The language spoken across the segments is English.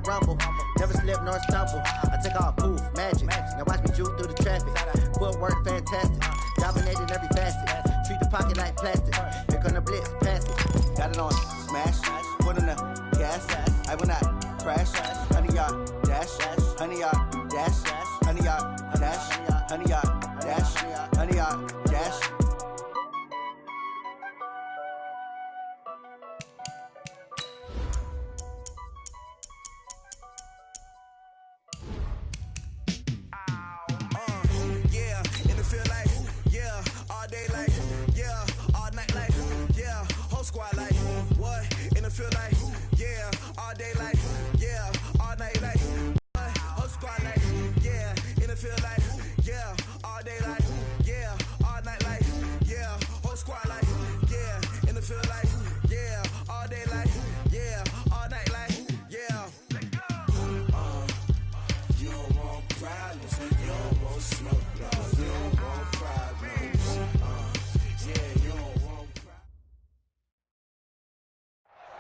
rumble. Never slip nor stumble. I take off, poof, magic. Now watch me juke through the traffic. Footwork fantastic. Dominating every facet. Treat the pocket like plastic. Here come the blitz, pass it. Got it on smash. Put in the gas. I will not crash. 100-yard dash. 100-yard dash. 100-yard dash. 100-yard dash. 100-yard dash.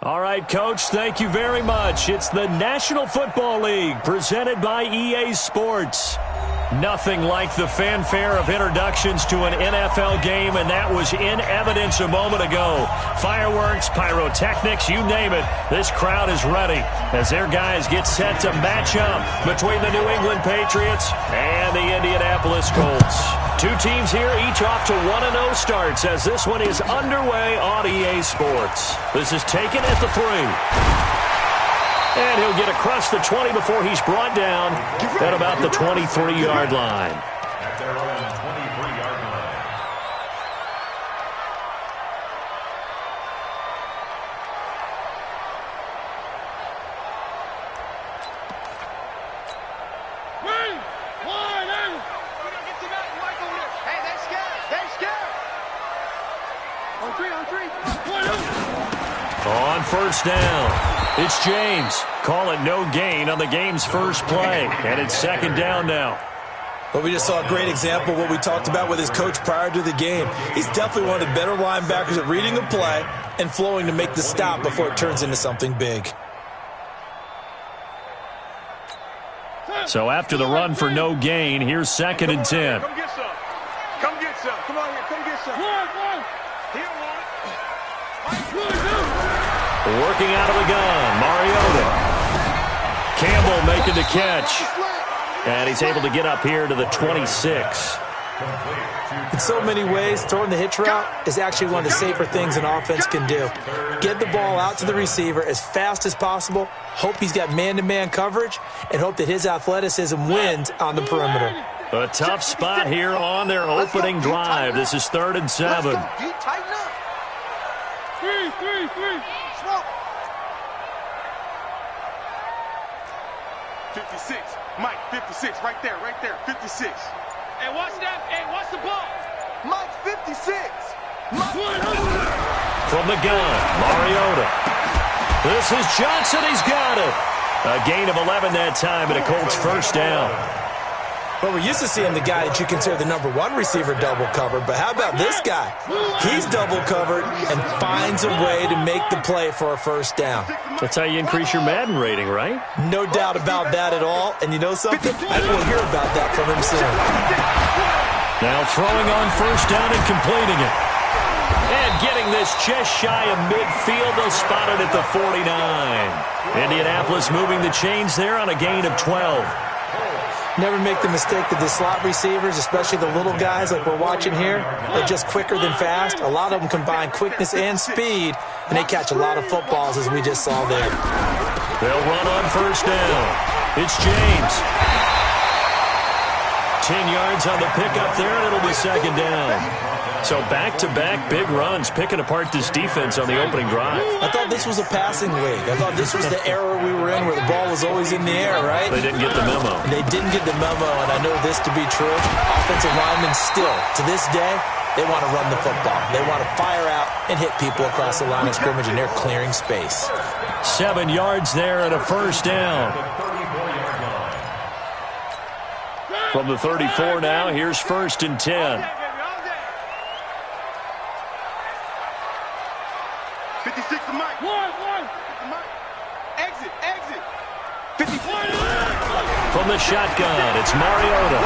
All right, Coach, thank you very much. It's the National Football League presented by EA Sports. Nothing like the fanfare of introductions to an NFL game, and that was in evidence a moment ago. Fireworks, pyrotechnics, you name it. This crowd is ready as their guys get set to match up between the New England Patriots and the Indianapolis Colts. Two teams here, each off to 1-0 starts as this one is underway on EA Sports. This is taken at the 3. And he'll get across the 20 before he's brought down at about the 23-yard line. At their own 23-yard line. Hey, they're scared. They're scared. On three. On first down. It's James. Call it no gain on the game's first play. And it's second down now. Well, we just saw a great example of what we talked about with his coach prior to the game. He's definitely one of the better linebackers at reading a play and flowing to make the stop before it turns into something big. So after the run for no gain, here's second and 10. Come get some. Come get some. Come on here. Come get some. Here, Working out of the gun, Mariota. Campbell making the catch. And he's able to get up here to the 26. In so many ways, throwing the hitch route is actually one of the safer things an offense can do. Get the ball out to the receiver as fast as possible, hope he's got man-to-man coverage, and hope that his athleticism wins on the perimeter. A tough spot here on their opening drive. This is 3rd and 7. tighten up. Three. Smoke. 56. Mike, 56. Right there. 56. Hey, watch that. Hey, watch the ball. Mike, 56. From the gun, Mariota. This is Johnson. He's got it. A gain of 11 that time, and a Colts first down. Well, we're used to seeing the guy that you consider the number 1 receiver double covered, but how about this guy? He's double covered and finds a way to make the play for a first down. That's how you increase your Madden rating, right? No doubt about that at all. And you know something? I will hear about that from him soon. Now throwing on first down and completing it. And getting this just shy of midfield. They'll spot it at the 49. Indianapolis moving the chains there on a gain of 12. Never make the mistake that the slot receivers, especially the little guys like we're watching here, are just quicker than fast. A lot of them combine quickness and speed, and they catch a lot of footballs, as we just saw there. They'll run on first down. It's James. 10 yards on the pickup there, and it'll be second down. So back-to-back big runs, picking apart this defense on the opening drive. I thought this was a passing league. I thought this was the era we were in where the ball was always in the air, right? They didn't get the memo. They didn't get the memo, and I know this to be true. Offensive linemen still, to this day, they want to run the football. They want to fire out and hit people across the line of scrimmage, and they're clearing space. 7 yards there and a first down. From the 34 now, here's 1st and 10. 56 to Mike. One. Exit. From the shotgun, it's Mariota.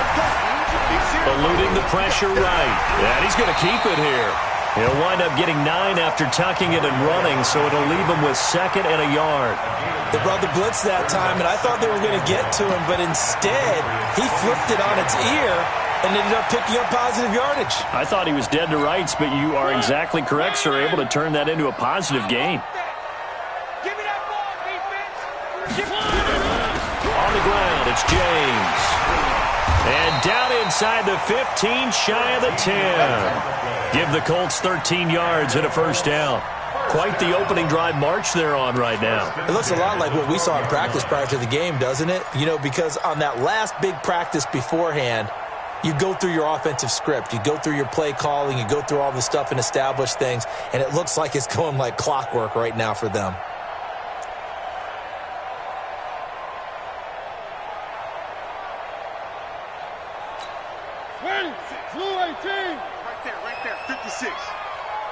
Eluding the pressure right. And he's going to keep it here. He'll wind up getting 9 after tucking it and running, so it'll leave him with 2nd and a yard. They brought the blitz that time, and I thought they were going to get to him, but instead, he flipped it on its ear and ended up picking up positive yardage. I thought he was dead to rights, but you are exactly correct, sir, able to turn that into a positive gain. Give me that ball, defense. On the ground, it's James. And down inside the 15, shy of the 10. Give the Colts 13 yards and a first down. Quite the opening drive march they're on right now. It looks a lot like what we saw in practice prior to the game, doesn't it? You know, because on that last big practice beforehand, you go through your offensive script. You go through your play calling. You go through all the stuff and establish things. And it looks like it's going like clockwork right now for them. Blue 18. Right there, 56.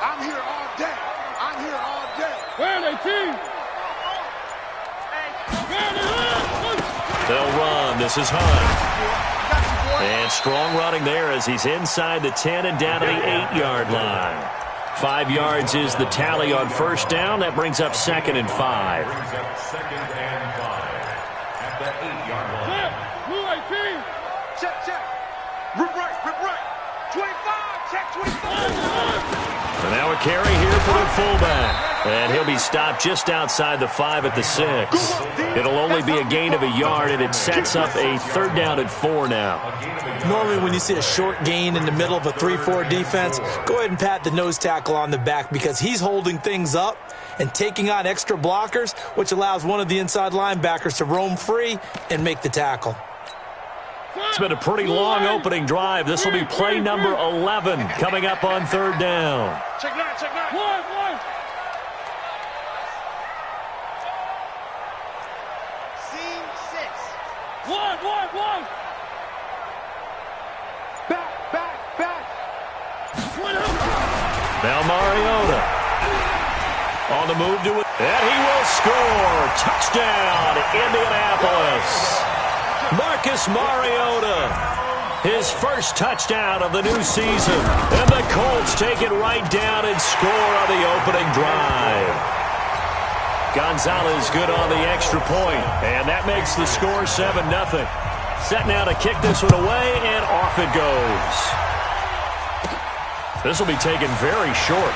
I'm here all day. I'm here all day. Where 18? They'll run. This is Hunt. And strong running there as he's inside the 10 and down to the 8-yard line. 5 yards is the tally on first down. That brings up 2nd and 5. Brings up 2nd and 5 at the 8-yard line. Blue 18. Check. Rip right. 25. Check 25. So now a carry here for the fullback. And he'll be stopped just outside the 5 at the 6. It'll only be a gain of a yard, and it sets up a 3rd down and 4 now. Normally when you see a short gain in the middle of a 3-4 defense, go ahead and pat the nose tackle on the back because he's holding things up and taking on extra blockers, which allows one of the inside linebackers to roam free and make the tackle. It's been a pretty long opening drive. This will be play number 11 coming up on 3rd down. Check 9. One. Scene 6. One. Back. Now Mariota. On the move to it. And he will score. Touchdown, Indianapolis. Marcus Mariota, his first touchdown of the new season. And the Colts take it right down and score on the opening drive. Gonzalez good on the extra point, and that makes the score 7-0. Set now to kick this one away, and off it goes. This will be taken very short.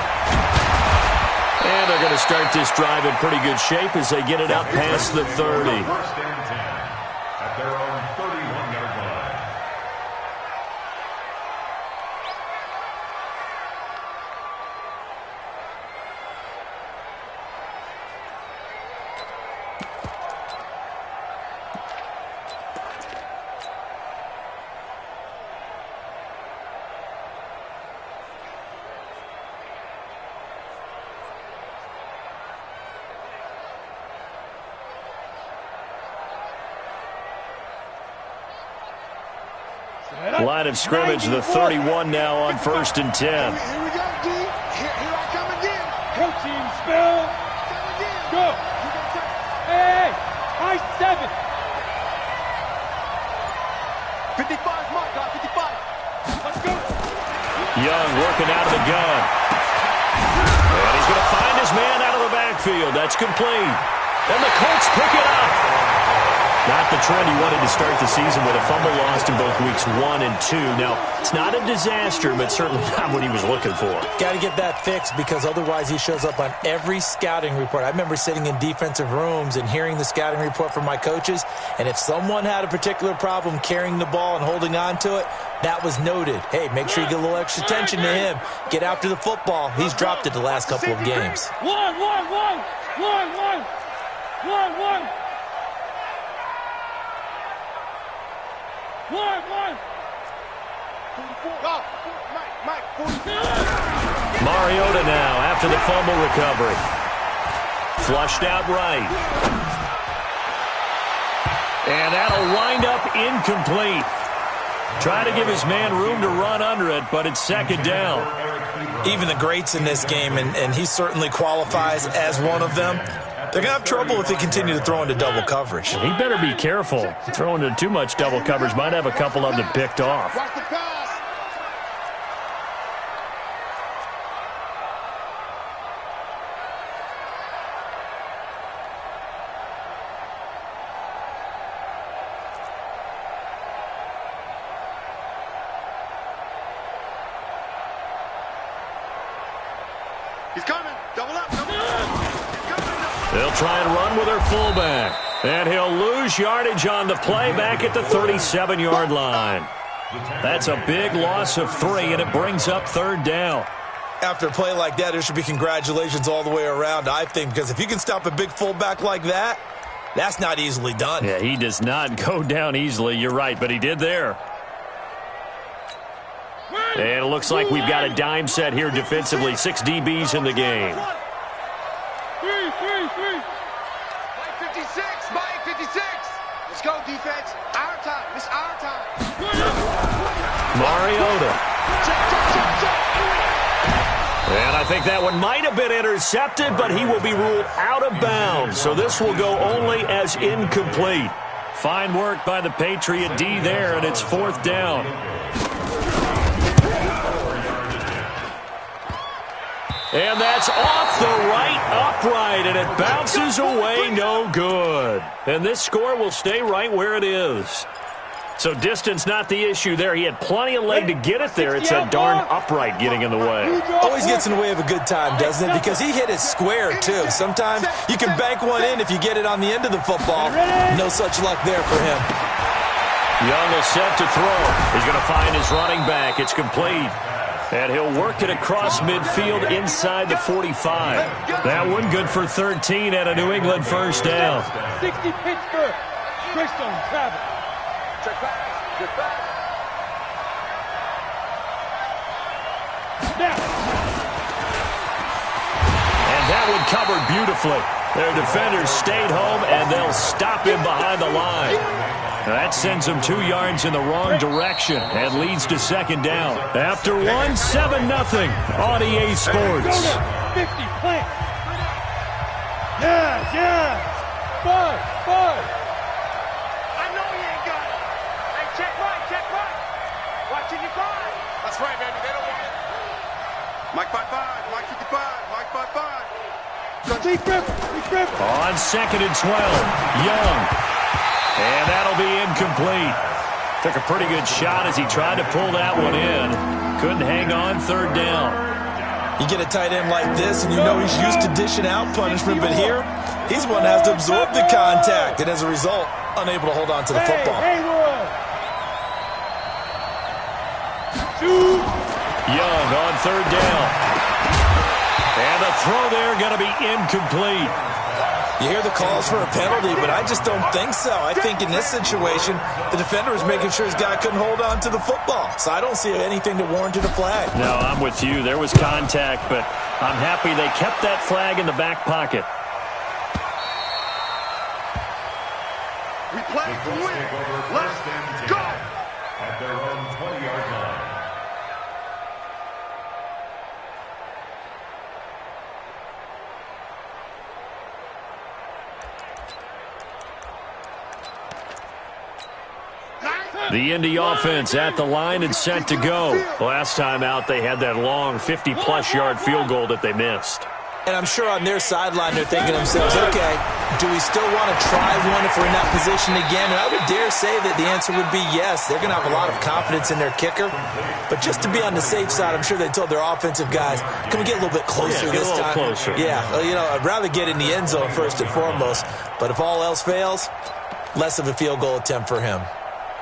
And they're going to start this drive in pretty good shape as they get it up past the 30. First and 10 at their own 31-yard line. Line of scrimmage, the 31 now on 1st and 10. Here we go, D. Here I come again. Coaching spell. Go. Hey, I 7. 55's mark, 55. Let's go. Young working out of the gun. And he's going to find his man out of the backfield. That's complete. And the Colts pick it up. Not the trend he wanted to start the season with a fumble lost in both weeks 1 and 2. Now, it's not a disaster, but certainly not what he was looking for. Got to get that fixed because otherwise he shows up on every scouting report. I remember sitting in defensive rooms and hearing the scouting report from my coaches, and if someone had a particular problem carrying the ball and holding on to it, that was noted. Hey, make sure you get a little extra attention to him. Get after the football. He's dropped it the last couple of games. One. Mariota now after the fumble recovery. Flushed out right. And that'll wind up incomplete. Trying to give his man room to run under it, but it's 2nd down. Even the greats in this game, and he certainly qualifies as one of them, They're going to have trouble if they continue to throw into double coverage. He better be careful. Throwing into too much double coverage might have a couple of them picked off. Watch the pass. He's coming. Double up. Double up. They'll try and run with their fullback. And he'll lose yardage on the play back at the 37-yard line. That's a big loss of 3, and it brings up 3rd down. After a play like that, there should be congratulations all the way around, I think, because if you can stop a big fullback like that, that's not easily done. Yeah, he does not go down easily. You're right, but he did there. And it looks like we've got a dime set here defensively. 6 DBs in the game. Three. Mike 56. Mike 56. Let's go, defense. Our time. It's our time. Mariota. Check. And I think that one might have been intercepted, but he will be ruled out of bounds. So this will go only as incomplete. Fine work by the Patriot D there, and it's 4th down. And that's off the right upright, and it bounces away no good. And this score will stay right where it is. So distance not the issue there. He had plenty of leg to get it there. It's a darn upright getting in the way. Always gets in the way of a good time, doesn't it? Because he hit it square, too. Sometimes you can bank one in if you get it on the end of the football. No such luck there for him. Young is set to throw. He's going to find his running back. It's complete. And he'll work it across midfield inside the 45. That one good for 13 and a New England 1st down. 60 Pittsburgh. Greystone travel. Check back. Get back. Now. And that one covered beautifully. Their defenders stayed home, and they'll stop him behind the line. That sends him 2 yards in the wrong direction and leads to 2nd down. After 1, 7-0 on EA Sports. 50, plant. Yeah. 5. I know he ain't got it. Hey, check right. Watching your 5. That's right, baby. They don't want it. Mike 5-5. Mike 55. Mike 5-5. Big grip. On 2nd and 12, Young. And that'll be incomplete. Took a pretty good shot as he tried to pull that one in. Couldn't hang on, 3rd down. You get a tight end like this, and you know he's used to dishing out punishment, but here, he's one that has to absorb the contact, and as a result, unable to hold on to the football. Young on 3rd down. And the throw there going to be incomplete. You hear the calls for a penalty, but I just don't think so. I think in this situation, the defender was making sure his guy couldn't hold on to the football. So I don't see anything that warranted a flag. No, I'm with you. There was contact, but I'm happy they kept that flag in the back pocket. We play to win. Let's go. At their own 20-yard line. The Indy offense at the line and set to go. Last time out, they had that long 50-plus yard field goal that they missed. And I'm sure on their sideline they're thinking to themselves, okay, do we still want to try one if we're in that position again? And I would dare say that the answer would be yes. They're going to have a lot of confidence in their kicker. But just to be on the safe side, I'm sure they told their offensive guys, can we get a little bit closer this time? Closer. Yeah, I'd rather get in the end zone first and foremost. But if all else fails, less of a field goal attempt for him.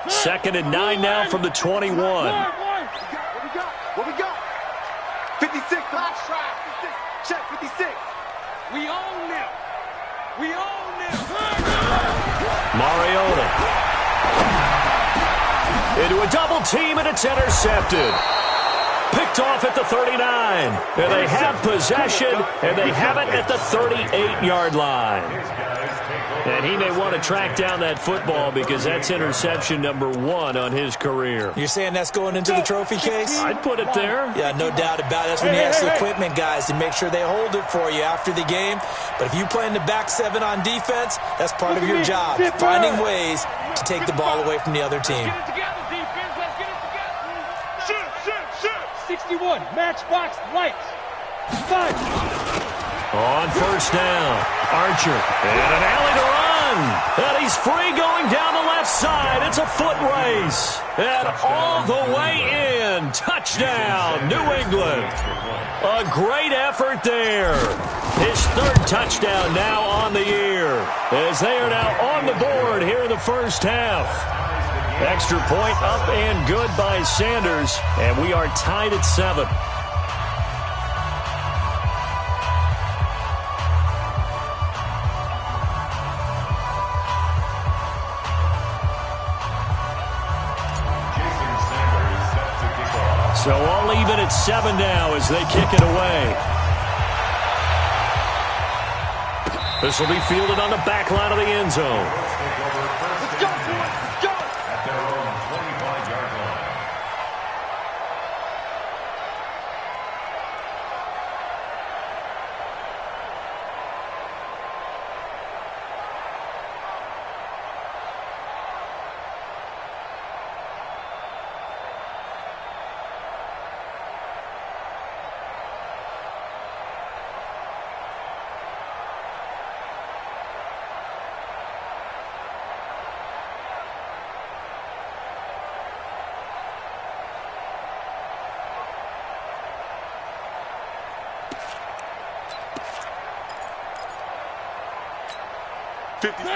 2nd and 9 now from the 21. What we got? 56, last try. 56. Check 56. We own them. Mariota. Into a double team, and it's intercepted. Picked off at the 39. And they have possession, and they have it at the 38-yard line. And he may want to track down that football because that's interception number 1 on his career. You're saying that's going into the trophy case? I'd put it there. Yeah, no doubt about it. That's when you ask the equipment guys to make sure they hold it for you after the game. But if you play in the back 7 on defense, that's part of your job, finding ways to take the ball away from the other team. Let's get it together, defense. Let's get it together. Shoot. 61, matchbox lights. 5. On first down, Archer, and an alley to run. And he's free going down the left side. It's a foot race. And all the way in. Touchdown, New England. A great effort there. His 3rd touchdown now on the year, as they are now on the board here in the first half. Extra point up and good by Sanders, and we are tied at 7. So all even at 7 now as they kick it away. This will be fielded on the back line of the end zone. Let's go, boys. Let's go. At their own 25-yard line.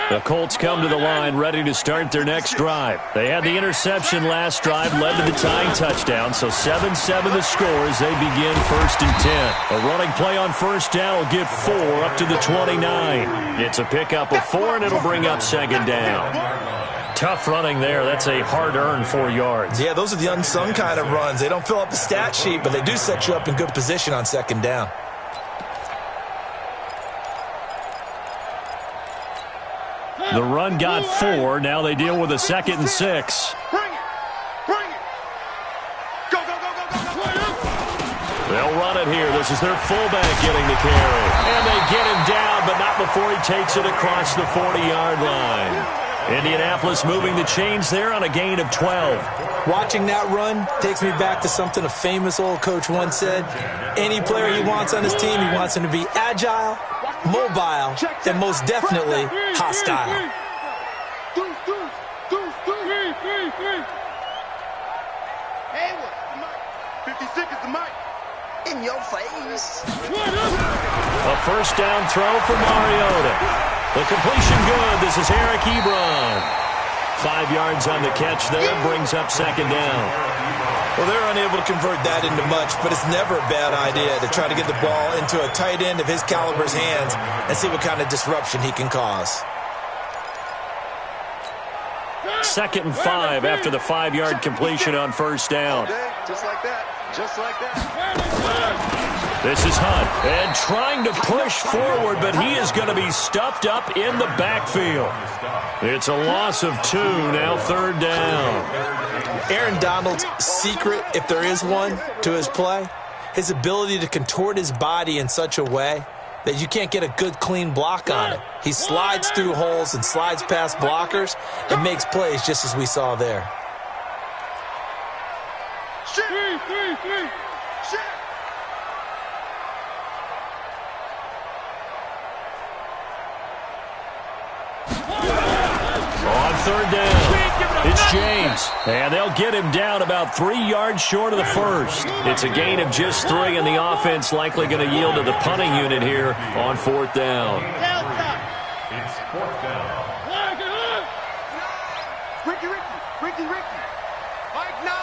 The Colts come to the line ready to start their next drive. They had the interception last drive, led to the tying touchdown, so 7-7 the score as they begin 1st and 10. A running play on first down will get 4 up to the 29. It's a pickup of 4, and it'll bring up 2nd down. Tough running there. That's a hard-earned 4 yards. Yeah, those are the unsung kind of runs. They don't fill up the stat sheet, but they do set you up in good position on 2nd down. The run got 4. Now they deal with a 2nd and 6. Bring it. Bring it. Go, go, go, go, go, go. They'll run it here. This is their fullback getting the carry. And they get him down, but not before he takes it across the 40-yard line. Indianapolis moving the chains there on a gain of 12. Watching that run takes me back to something a famous old coach once said. Any player he wants on his team, he wants him to be agile, mobile, and most definitely hostile. Hey, what? 56 is the mic. In your face. A first down throw for Mariota. The completion good. This is Eric Ebron. 5 yards on the catch there, brings up 2nd down. Well, they're unable to convert that into much, but it's never a bad idea to try to get the ball into a tight end of his caliber's hands and see what kind of disruption he can cause. 2nd and 5 after the 5-yard completion on first down. Just like that. Just like that. This is Hunt, and trying to push forward, but he is going to be stuffed up in the backfield. It's a loss of 2, now 3rd down. Aaron Donald's secret, if there is one, to his play, his ability to contort his body in such a way that you can't get a good, clean block on it. He slides through holes and slides past blockers and makes plays just as we saw there. On 3rd down, it's James, and they'll get him down about 3 yards short of the first. It's a gain of just 3, and the offense likely going to yield to the punting unit here on 4th down. It's 4th down. Ricky. Mike 9.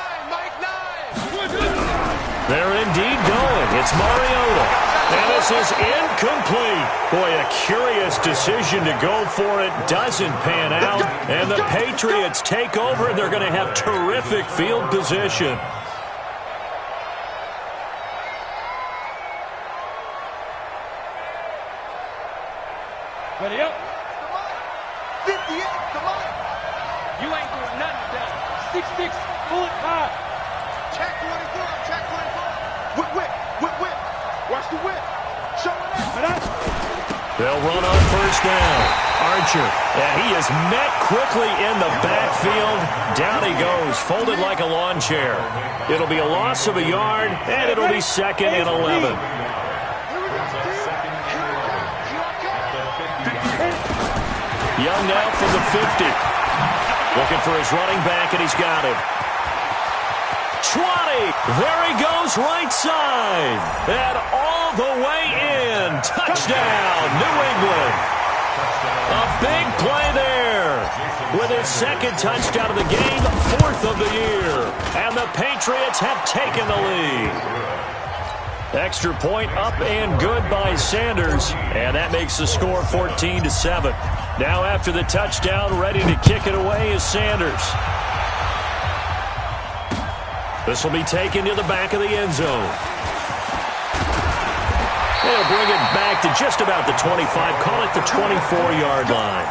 They're indeed going. It's Mariota. And this is incomplete. Boy, a curious decision to go for it. Doesn't pan out. And the Patriots take over, and they're going to have terrific field position. Ready up. run on first down. Archer, and he is met quickly in the backfield. Down he goes, folded like a lawn chair. It'll be a loss of a yard, and it'll be 2nd and 11. Young now from the 50. Looking for his running back, and he's got him. 20. There he goes, right side. And all the way in. Touchdown, New England. A big play there. With his 2nd touchdown of the game, 4th of the year. And the Patriots have taken the lead. Extra point up and good by Sanders. And that makes the score 14-7. Now after the touchdown, ready to kick it away is Sanders. This will be taken to the back of the end zone. They'll bring it back to just about the 25. Call it the 24-yard line.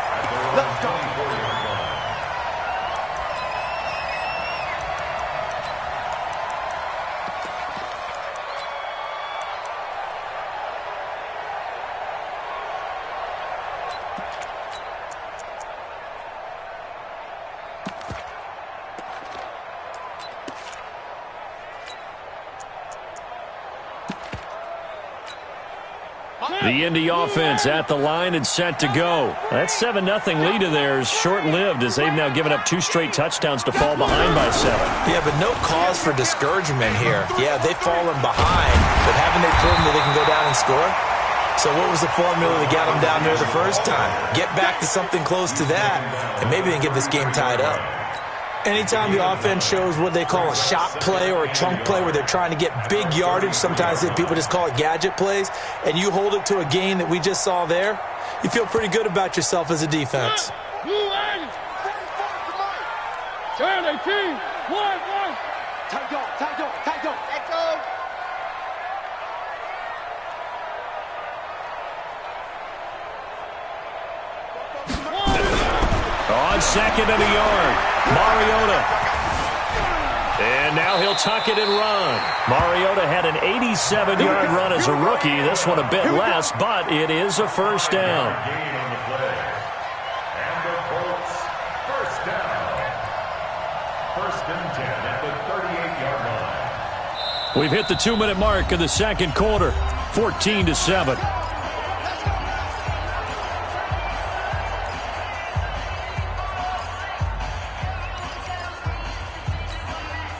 The Indy offense at the line and set to go. That 7-0 lead of theirs short-lived as they've now given up 2 straight touchdowns to fall behind by 7. Yeah, but no cause for discouragement here. Yeah, they've fallen behind, but haven't they proven that they can go down and score? So what was the formula that got them down there the first time? Get back to something close to that, and maybe they can get this game tied up. Anytime the offense shows what they call a shot play or a chunk play where they're trying to get big yardage, sometimes people just call it gadget plays, and you hold it to a gain that we just saw there, you feel pretty good about yourself as a defense. Turn 18, 1-1. Tight go. On 2nd and a yard, Mariota. And now he'll tuck it and run. Mariota had an 87-yard run as a rookie. This one a bit less, but it is a first down. And the Colts, first down. 1st and 10 at the 38-yard line. We've hit the 2-minute mark of the 2nd quarter, 14-7.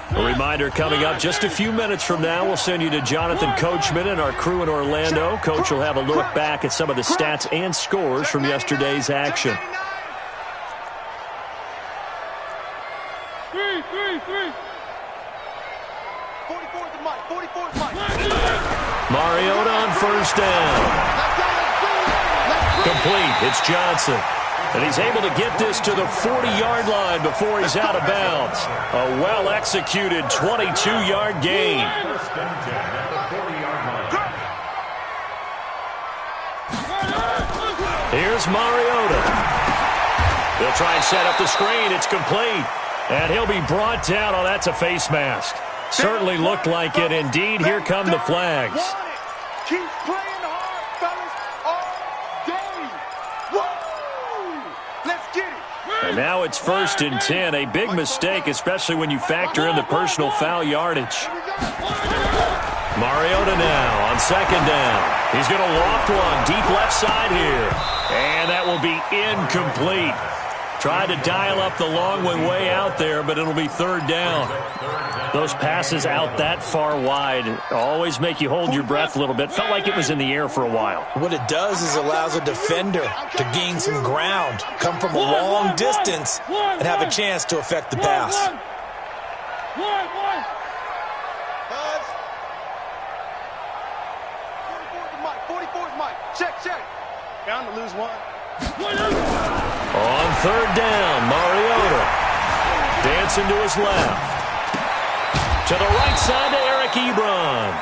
A reminder coming up just a few minutes from now, we'll send you to Jonathan Coachman and our crew in Orlando. Coach will have a look back at some of the stats and scores from yesterday's action. 3. 44 is Mike. Mariota on first down. Complete. It's Johnson. And he's able to get this to the 40-yard line before he's out of bounds. A well-executed 22-yard gain. 1st and 10 at the 40-yard line. Here's Mariota. He'll try and set up the screen. It's complete. And he'll be brought down. Oh, that's a face mask. Certainly looked like it. Indeed, here come the flags. Keep playing hard, fellas, all day. Woo! Let's get it. And now it's 1st and 10. A big mistake, especially when you factor in the personal foul yardage. Mariota now on 2nd down. He's going to loft one deep left side here. And that will be incomplete. Tried to dial up the long one way out there, but it'll be 3rd down. Those passes out that far wide always make you hold your breath a little bit. Felt like it was in the air for a while. What it does is allows a defender to gain some ground, come from a long distance, and have a chance to affect the pass. 44 is Mike. Check. Bound to lose one. On 3rd down, Mariota dancing to his left. To the right side to Eric Ebron.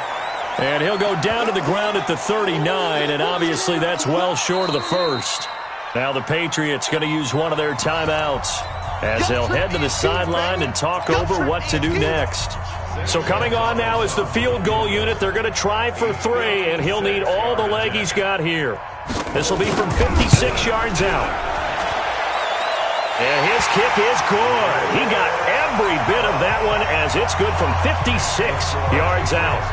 And he'll go down to the ground at the 39, and obviously that's well short of the first. Now the Patriots going to use one of their timeouts as they'll head to the sideline and talk over what to do next. So coming on now is the field goal unit. They're going to try for 3, and he'll need all the leg he's got here. This will be from 56 yards out. And his kick is good. He got every bit of that one as it's good from 56 yards out.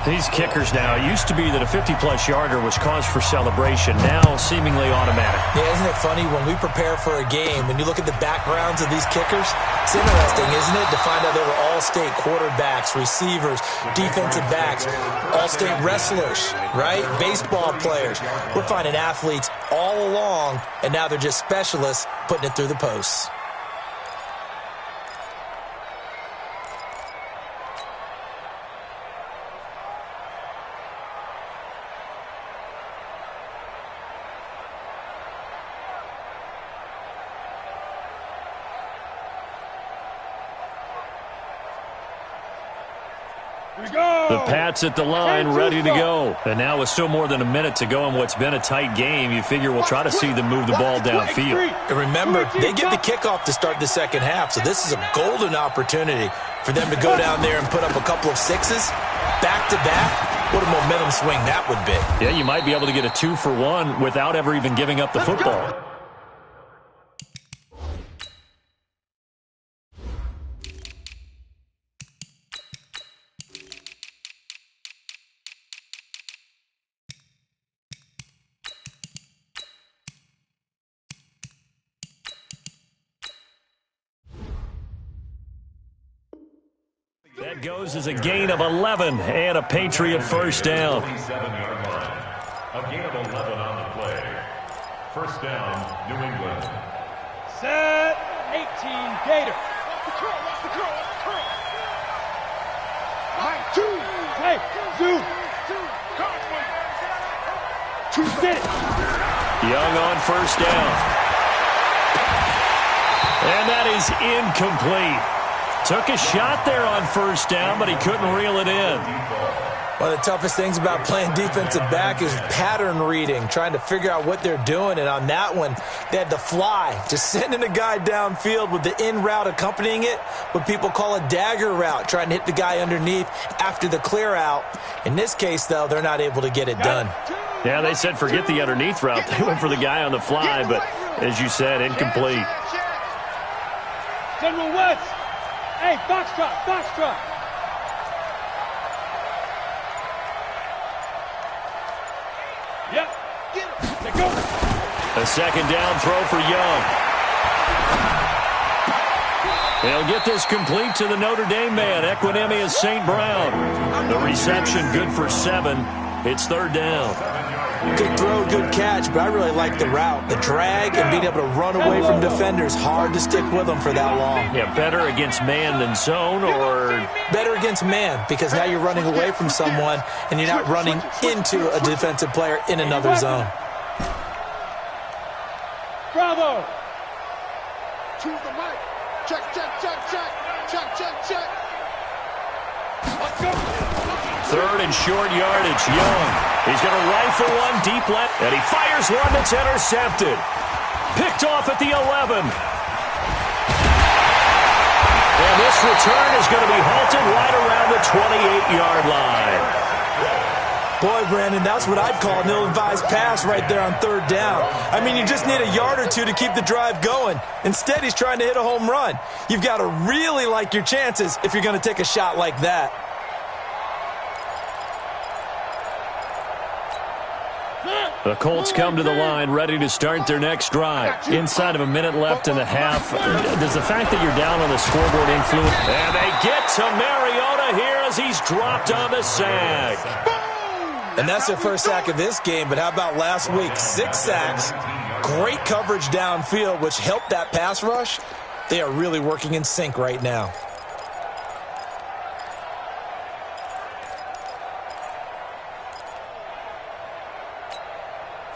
These kickers now, it used to be that a 50-plus yarder was cause for celebration, now seemingly automatic. Yeah, isn't it funny when we prepare for a game, when you look at the backgrounds of these kickers, it's interesting, isn't it, to find out they were all-state quarterbacks, receivers, defensive backs, all-state wrestlers, right? Baseball players. We're finding athletes all along, and now they're just specialists putting it through the posts. The Pats at the line, ready to go. And now with still more than a minute to go in what's been a tight game, you figure we'll try to see them move the ball downfield. And remember, they get the kickoff to start the second half, so this is a golden opportunity for them to go down there and put up a couple of sixes back-to-back. What a momentum swing that would be. Yeah, you might be able to get a 2-for-1 without ever even giving up the football. That goes as a gain of 11 and a Patriot first down. 27-yard line. A gain of 11 on the play. First down, New England. Set 18 Gator. Watch the curl. Mike, two. Hey, two. Two minutes. Young on first down. And that is incomplete. Took a shot there on first down, but he couldn't reel it in. One of the toughest things about playing defensive back is pattern reading, trying to figure out what they're doing. And on that one, they had to fly, just sending a guy downfield with the in route accompanying it, what people call a dagger route, trying to hit the guy underneath after the clear out. In this case, though, they're not able to get it done. Yeah, they said forget the underneath route. They went for the guy on the fly, but as you said, incomplete. General West. Hey, Foxtrot. Yep. Let go. A second down throw for Young. They'll get this complete to the Notre Dame man, Equinemius St. Brown. The reception good for 7. It's third down. Good throw, good catch, but I really like the route. The drag and being able to run away from defenders, hard to stick with them for that long. Yeah, better against man than zone, or? Better against man, because now you're running away from someone and you're not running into a defensive player in another zone. Bravo. To the mic. Check. Let's go. Third and short yardage, Young. He's going to rifle one deep left, and he fires one that's intercepted. Picked off at the 11. And this return is going to be halted right around the 28-yard line. Boy, Brandon, that's what I'd call an ill-advised pass right there on third down. I mean, you just need a yard or two to keep the drive going. Instead, he's trying to hit a home run. You've got to really like your chances if you're going to take a shot like that. The Colts come to the line ready to start their next drive. Inside of a minute left in the half, does the fact that you're down on the scoreboard influence? And they get to Mariota here as he's dropped on the sack. And that's their first sack of this game, but how about last week? 6 sacks, great coverage downfield, which helped that pass rush. They are really working in sync right now.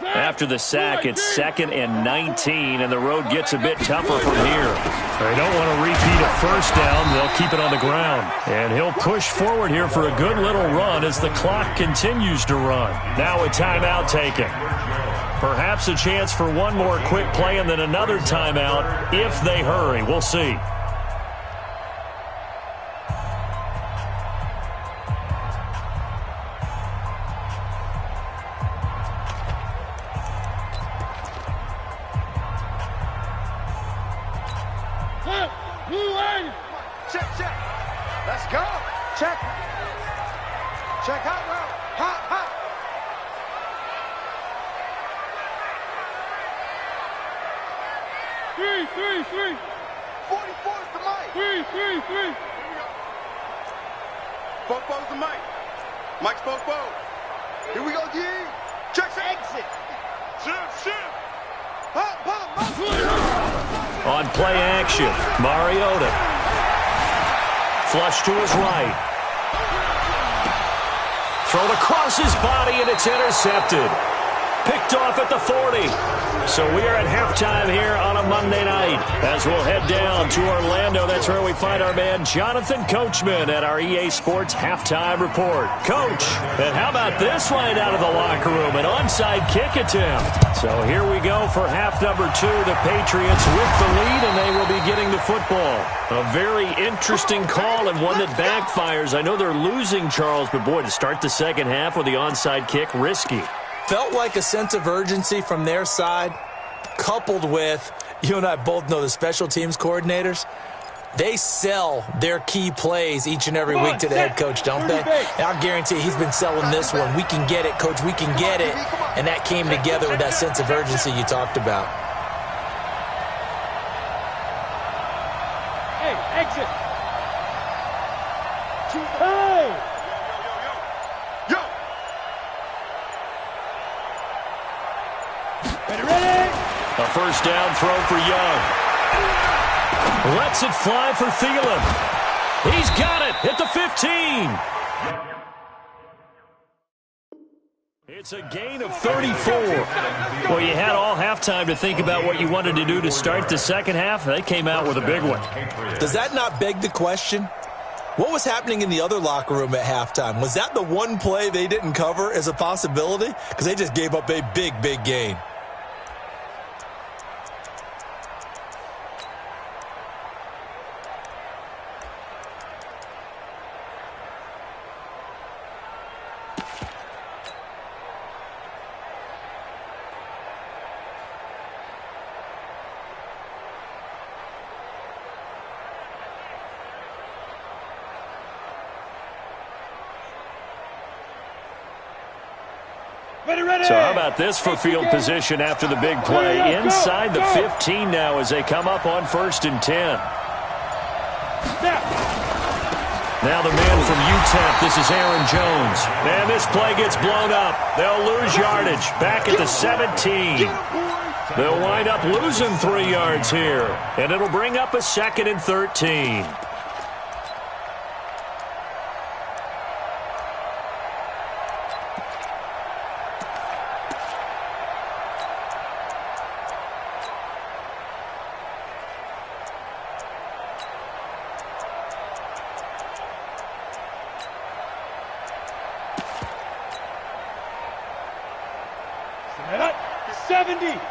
After the sack, it's 2nd and 19, and the road gets a bit tougher from here. They don't want to repeat a first down. They'll keep it on the ground. And he'll push forward here for a good little run as the clock continues to run. Now a timeout taken. Perhaps a chance for one more quick play and then another timeout if they hurry. We'll see. Check, check. Let's go. Check. Check hot route. Hot, hot. 3. 44 is the mic. 3. Here we go. Bo's the mic. Mike's Bo. Here we go, D. Check, exit. Shift. Pop. On play action, Mariota. Flush to his right. Thrown across his body, and it's intercepted. Picked off at the 40. So we are at halftime here on a Monday night as we'll head down to Orlando. That's where we find our man Jonathan Coachman at our EA Sports Halftime Report. Coach, and how about this line out of the locker room? An onside kick attempt. So here we go for half number 2. The Patriots with the lead, and they will be getting the football. A very interesting call and one that backfires. I know they're losing, Charles, but boy, to start the second half with the onside kick, risky. Felt like a sense of urgency from their side, coupled with, you and I both know the special teams coordinators, they sell their key plays each and every week to the head coach, don't they? And I'll guarantee he's been selling this one. We can get it, coach, we can get it. And that came together with that sense of urgency you talked about. Hey, exit. Hey! Yo! Ready? A first down throw for Young. Lets it fly for Thielen. He's got it at the 15. It's a gain of 34. Well, you had all halftime to think about what you wanted to do to start the second half. They came out with a big one. Does that not beg the question? What was happening in the other locker room at halftime? Was that the one play they didn't cover as a possibility? Because they just gave up a big gain. So how about this for field position after the big play? Inside the 15 now as they come up on 1st and 10. Now the man from UTEP, this is Aaron Jones. And this play gets blown up. They'll lose yardage back at the 17. They'll wind up losing 3 yards here. And it'll bring up a 2nd and 13.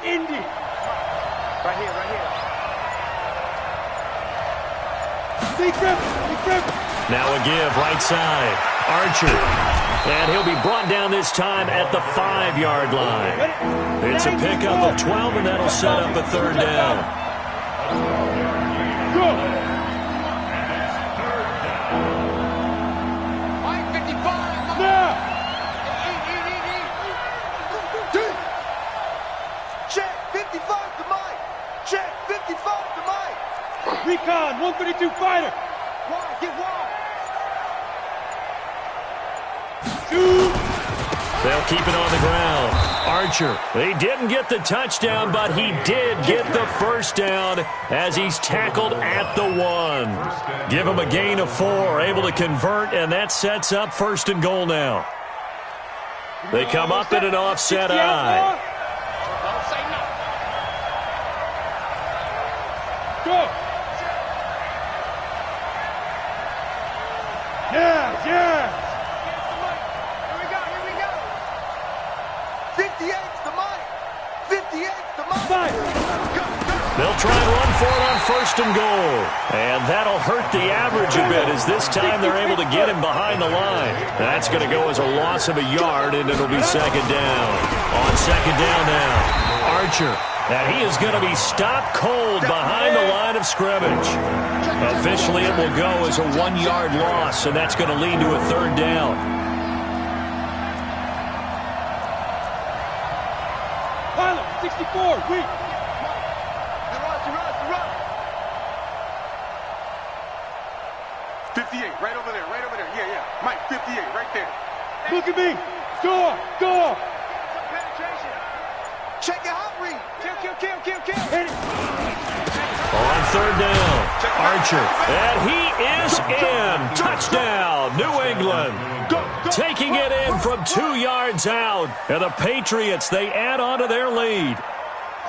Indy. Right here. Big grip. Now a give, right side. Archer. And he'll be brought down this time at the 5-yard line. It's a pickup of 12, and that'll set up a 3rd down. Go. 55. Now. Check 55 to Mike. Check 55 to Mike. Recon 132 fighter. Wide, get wide. Shoot. They'll keep it on the ground. Archer, he didn't get the touchdown, but he did get the first down as he's tackled at the 1. Give him a gain of 4, able to convert, and that sets up 1st and goal now. They come up in an offset eye. Go. Yeah. Here we go. 58's the mic. 58's the mic. Go. They'll try and run for it on 1st and goal. And that'll hurt the average a bit as this time they're able to get him behind the line. That's going to go as a loss of a yard, and it'll be 2nd down. On 2nd down now, Archer. And he is going to be stopped cold behind the line of of scrimmage. Officially, it will go as a 1-yard loss, and that's going to lead to a third down. Pilot, 64, weak. 58, right over there, right over there. Yeah, yeah. Mike, 58, right there. Look at me. Go, go. Penetration. Check your hot read. Kill. Hit it. On third down, Archer. And he is in. Touchdown, New England. Taking it in from 2 yards out. And the Patriots, they add on to their lead.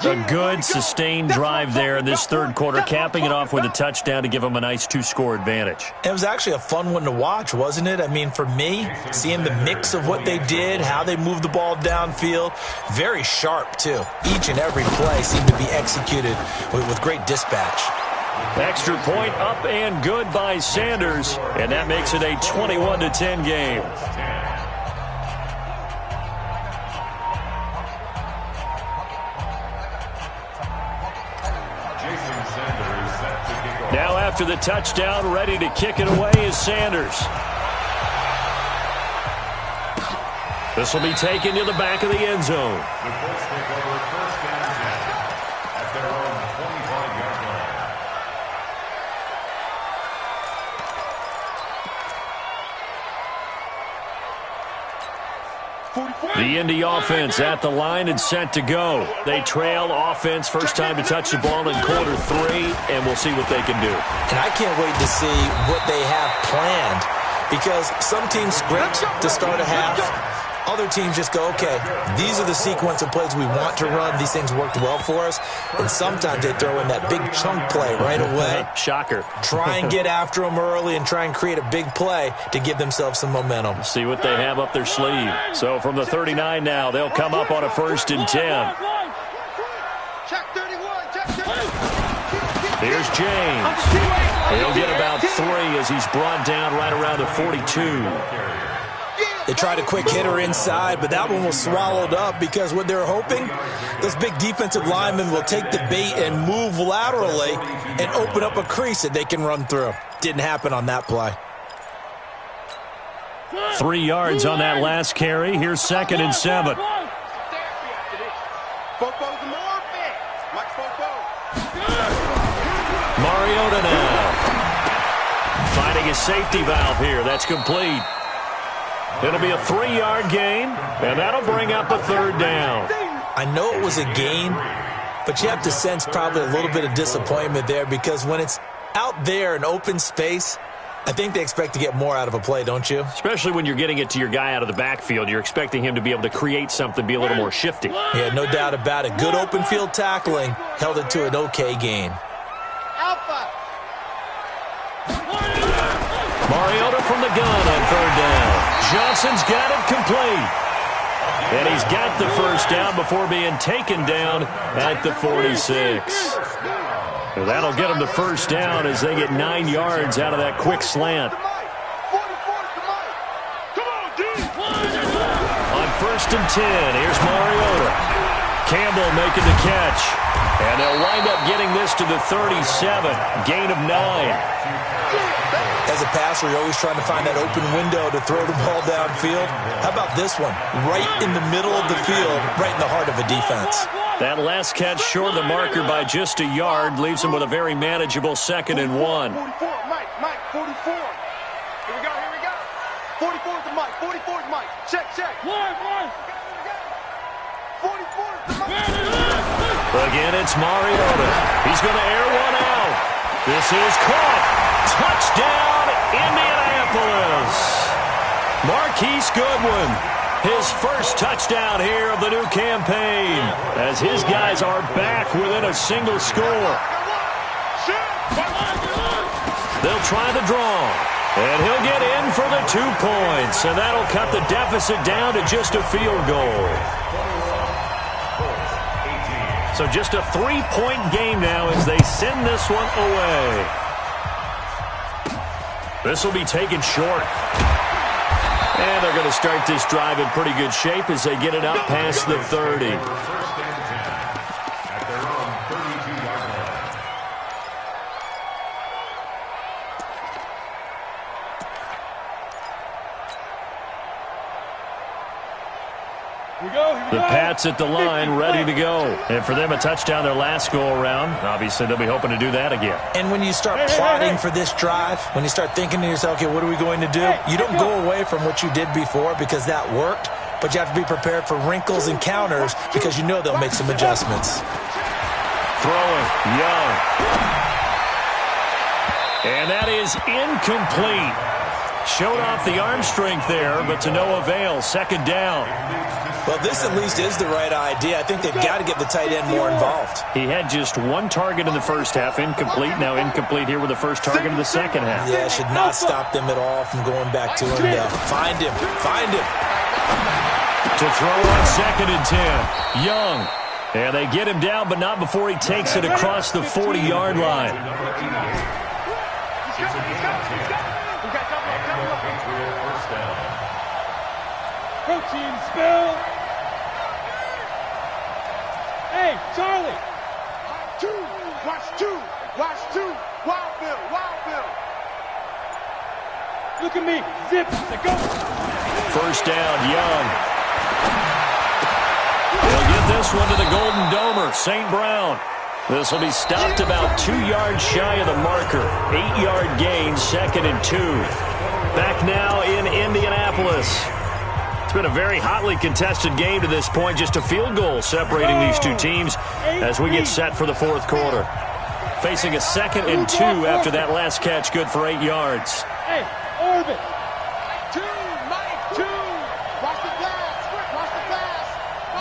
A good, sustained drive there in this third quarter, capping it off with a touchdown to give them a nice 2-score advantage. It was actually a fun one to watch, wasn't it? I mean, for me, seeing the mix of what they did, how they moved the ball downfield, very sharp, too. Each and every play seemed to be executed with great dispatch. Extra point up and good by Sanders, and that makes it a 21-10 game. Now after the touchdown, ready to kick it away is Sanders. This will be taken to the back of the end zone. The Colts take over first and 10 at their own 25-yard line. The Indy offense at the line and set to go. They trail offense first time to touch the ball in quarter 3, and we'll see what they can do. And I can't wait to see what they have planned, because some teams script to start a half. Other teams just go, okay, these are the sequence of plays we want to run. These things worked well for us. And sometimes they throw in that big chunk play right away. Shocker. Try and get after them early and try and create a big play to give themselves some momentum. See what they have up their sleeve. So from the 39 now, they'll come up on a 1st and 10. Check 31, check 31. Here's James. He'll get about 3 as he's brought down right around the 42. They tried a quick hitter inside, but that one was swallowed up because what they're hoping, those big defensive linemen will take the bait and move laterally and open up a crease that they can run through. Didn't happen on that play. 3 yards on that last carry. Here's 2nd and 7. Mariota now. Finding a safety valve here. That's complete. It'll be a 3-yard gain, and that'll bring up a 3rd down. I know it was a gain, but you have to sense probably a little bit of disappointment there, because when it's out there in open space, I think they expect to get more out of a play, don't you? Especially when you're getting it to your guy out of the backfield. You're expecting him to be able to create something, be a little more shifty. Yeah, no doubt about it. Good open field tackling held it to an okay gain. Mariota from the gun on 3rd down. Johnson's got it complete. And he's got the 1st down before being taken down at the 46. And that'll get him the 1st down as they get 9 yards out of that quick slant. On 1st and 10, here's Mariota. Campbell making the catch. And they'll wind up getting this to the 37. Gain of 9. As a passer, you're always trying to find that open window to throw the ball downfield. How about this one? Right in the middle of the field, right in the heart of a defense. That last catch short of the marker by just a yard leaves him with a very manageable 2nd and 1. 44, Mike, 44. Here we go. 44 to Mike, 44 to Mike. Check. 1. 44 to Mike. Again, it's Mariota. He's going to air one out. This is caught. Touchdown, Indianapolis. Marquise Goodwin, his first touchdown here of the new campaign, as his guys are back within a single score. They'll try the draw, and he'll get in for the 2 points, and that'll cut the deficit down to just a field goal. So just a 3-point game now as they send this one away. This will be taken short. And they're going to start this drive in pretty good shape as they get it up past the 30. The Pats at the line, ready to go. And for them, a touchdown their last go-around. Obviously, they'll be hoping to do that again. And when you start plotting for this drive, when you start thinking to yourself, okay, what are we going to do? You don't go away from what you did before because that worked, but you have to be prepared for wrinkles and counters because you know they'll make some adjustments. Throwing, Young. And that is incomplete. Showed off the arm strength there, but to no avail. Second down. Well, this at least is the right idea. I think they've got to get the tight end more involved. He had just one target in the first half, incomplete. Now incomplete here with the first target in the second half. Yeah, should not stop them at all from going back to him. Find him. Find him. To throw on 2nd and 10. Young. And they get him down, but not before he takes it across the 40-yard line. Protein spill. Hey, Charlie. Watch two. Wild Bill. Look at me. Zip. Go. First down, Young. He'll get this one to the Golden Domer, St. Brown. This will be stopped about 2 yards shy of the marker. 8-yard gain, 2nd and 2. Back now in Indianapolis. It's been a very hotly contested game to this point. Just a field goal separating these two teams as we get set for the fourth quarter. Facing a 2nd and 2 after that last catch, good for 8 yards. Hey, Orbit. Mike 2. Watch the glass.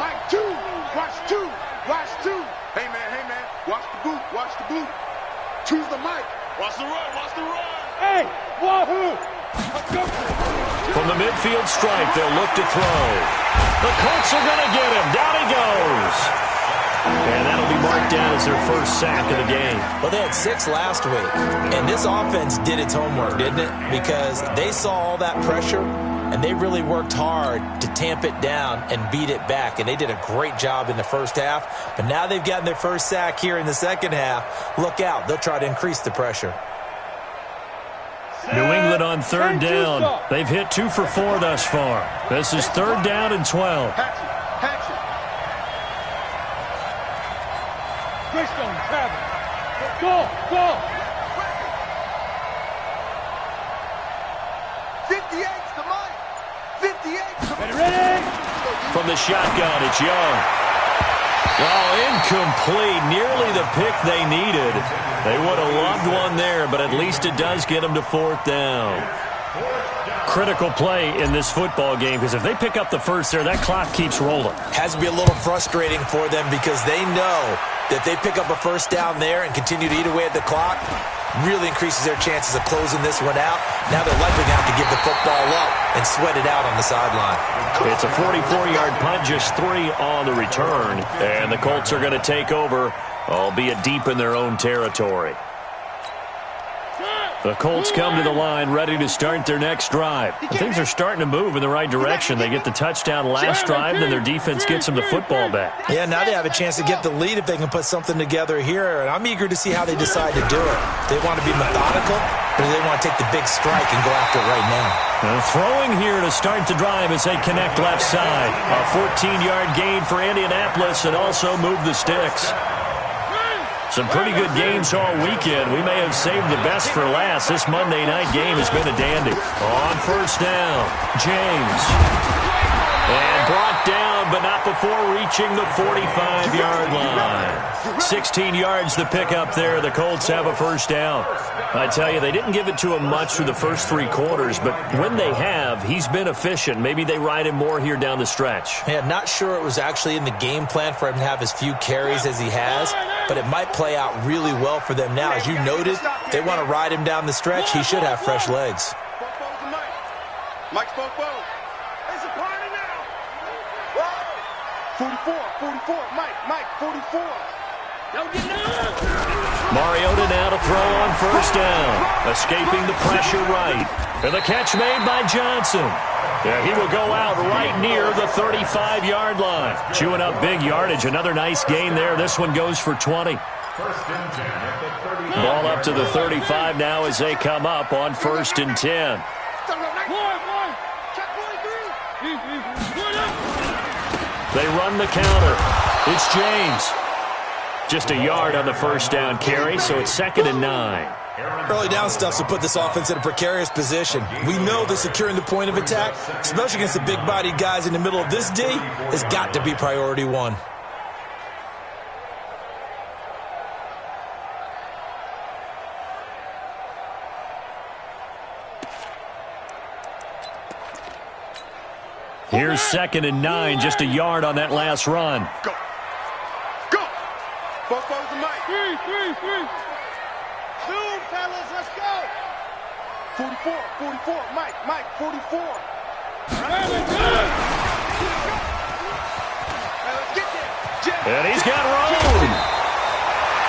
Mike 2. Watch 2. Hey, man. Watch the boot. Choose the mic. Watch the run. Hey, wahoo. From the midfield stripe, they'll look to throw. The Colts are going to get him. Down he goes. And that'll be marked down as their first sack of the game. Well, they had 6 last week, and this offense did its homework, didn't it? Because they saw all that pressure, and they really worked hard to tamp it down and beat it back. And they did a great job in the first half. But now they've gotten their first sack here in the second half. Look out. They'll try to increase the pressure. New England on 3rd down. They've hit 2 for 4 thus far. This is 3rd down and 12. Hatchet. Greystone, Travis. Go. 58's the mic. 58's the mic. Ready? From the shotgun, it's Young. Oh, incomplete. Nearly the pick they needed. They would have loved one there, but at least it does get them to 4th down. Critical play in this football game, because if they pick up the first there, that clock keeps rolling. Has to be a little frustrating for them because they know that they pick up a first down there and continue to eat away at the clock, really increases their chances of closing this one out. Now they're likely going to have to give the football up and sweat it out on the sideline. It's a 44-yard punt, just 3 on the return, and the Colts are going to take over, albeit deep in their own territory. The Colts come to the line ready to start their next drive. Things are starting to move in the right direction. They get the touchdown last drive, then their defense gets them the football back. Yeah, now they have a chance to get the lead if they can put something together here, and I'm eager to see how they decide to do it. They want to be methodical, or do they want to take the big strike and go after it right now? Throwing here to start the drive as they connect left side. A 14-yard gain for Indianapolis and also move the sticks. Some pretty good games all weekend. We may have saved the best for last. This Monday night game has been a dandy. On 1st down, James. And brought down, but not before reaching the 45-yard line. 16 yards to pick up there. The Colts have a 1st down. I tell you, they didn't give it to him much through the first 3 quarters, but when they have, he's been efficient. Maybe they ride him more here down the stretch. Yeah, not sure it was actually in the game plan for him to have as few carries as he has, but it might play out really well for them now. As you noted, they want to ride him down the stretch. He should have fresh legs. Mike's both. It's a party now. 44, Mike, 44. Mariota now to throw on 1st down. Escaping the pressure right. And the catch made by Johnson. Yeah, he will go out right near the 35-yard line. Chewing up big yardage. Another nice gain there. This one goes for 20. Ball up to the 35 now as they come up on 1st and 10. They run the counter. It's James. Just a yard on the first down carry, so it's 2nd and 9. Early down stuff to put this offense in a precarious position. We know that securing the point of attack, especially against the big-bodied guys in the middle of this D, has got to be priority one. Here's 2nd and 9, just a yard on that last run. Go. Go. Both foes the mic. 3. Zoom, fellas, let's go. 44, Mike, 44. Let's get there. And he's got room.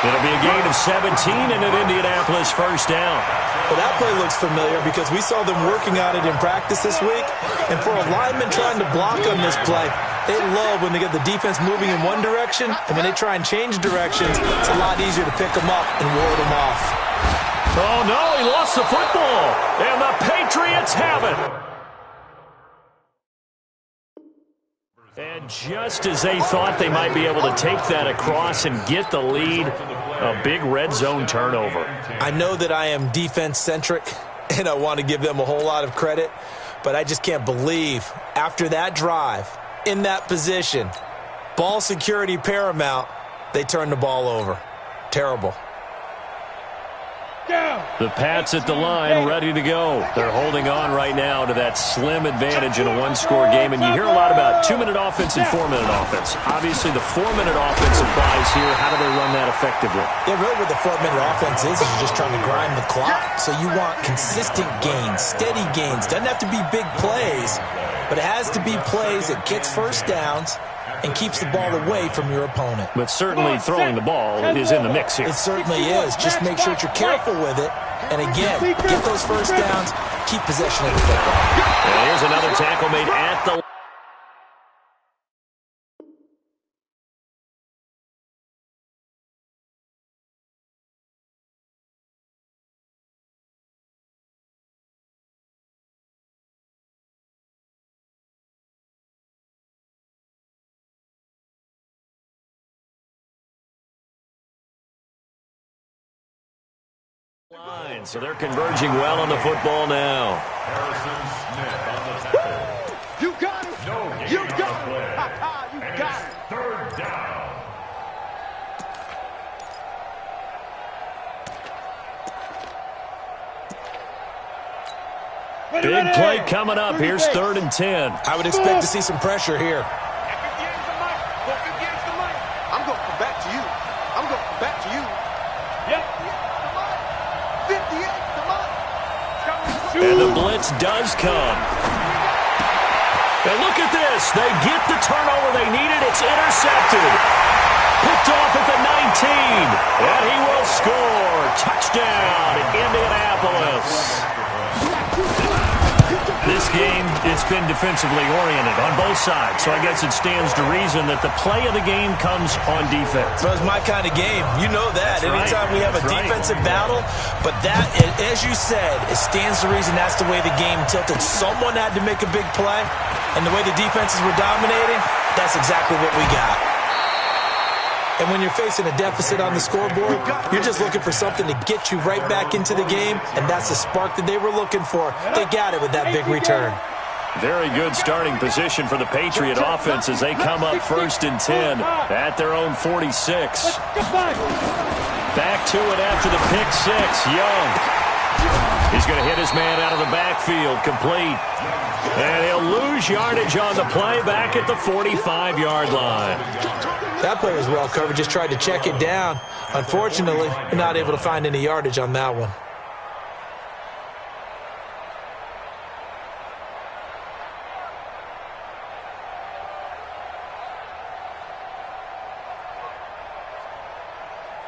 It'll be a gain of 17 and an Indianapolis first down. Well, that play looks familiar because we saw them working on it in practice this week. And for a lineman trying to block on this play, they love when they get the defense moving in one direction, and when they try and change directions, it's a lot easier to pick them up and ward them off. Oh, no, he lost the football, and the Patriots have it. And just as they thought they might be able to take that across and get the lead, a big red zone turnover. I know that I am defense-centric, and I want to give them a whole lot of credit, but I just can't believe after that drive, in that position, ball security paramount, they turned the ball over. Terrible. The Pats at the line, ready to go. They're holding on right now to that slim advantage in a one-score game, and you hear a lot about 2-minute offense and 4-minute offense. Obviously, the 4-minute offense applies here. How do they run that effectively? Yeah, really what the 4-minute offense is you're just trying to grind the clock. So you want consistent gains, steady gains. Doesn't have to be big plays, but it has to be plays that gets first downs and keeps the ball away from your opponent. But certainly throwing the ball is in the mix here. It certainly is. Just make sure that you're careful with it. And again, get those first downs, keep possession of the football. And here's another tackle made at the... line, so they're converging well on the football now. Harrison Smith on the tackle. You got it. No gain You on the got play. it. You And got it's it. 3rd down. Big play coming up. Here's 3rd and 10. I would expect to see some pressure here. I'm going to come back to you. I'm going to come back to you. Yep. 58, come on. And the blitz does come. And look at this. They get the turnover they needed. It's intercepted. Picked off at the 19. And he will score. Touchdown in Indianapolis. This game, it's been defensively oriented on both sides, so I guess it stands to reason that the play of the game comes on defense. Well, it's my kind of game. You know that. That's Anytime right. we have a That's right. defensive battle, but that, as you said, it stands to reason that's the way the game tilted. Someone had to make a big play, and the way the defenses were dominating, that's exactly what we got. And when you're facing a deficit on the scoreboard, you're just looking for something to get you right back into the game, and that's the spark that they were looking for. They got it with that big return. Very good starting position for the Patriot offense as they come up 1st and 10 at their own 46. Back to it after the pick six. Young. He's going to hit his man out of the backfield, complete. And he'll lose yardage on the play back at the 45-yard line. That play was well covered, just tried to check it down. Unfortunately, not able to find any yardage on that one.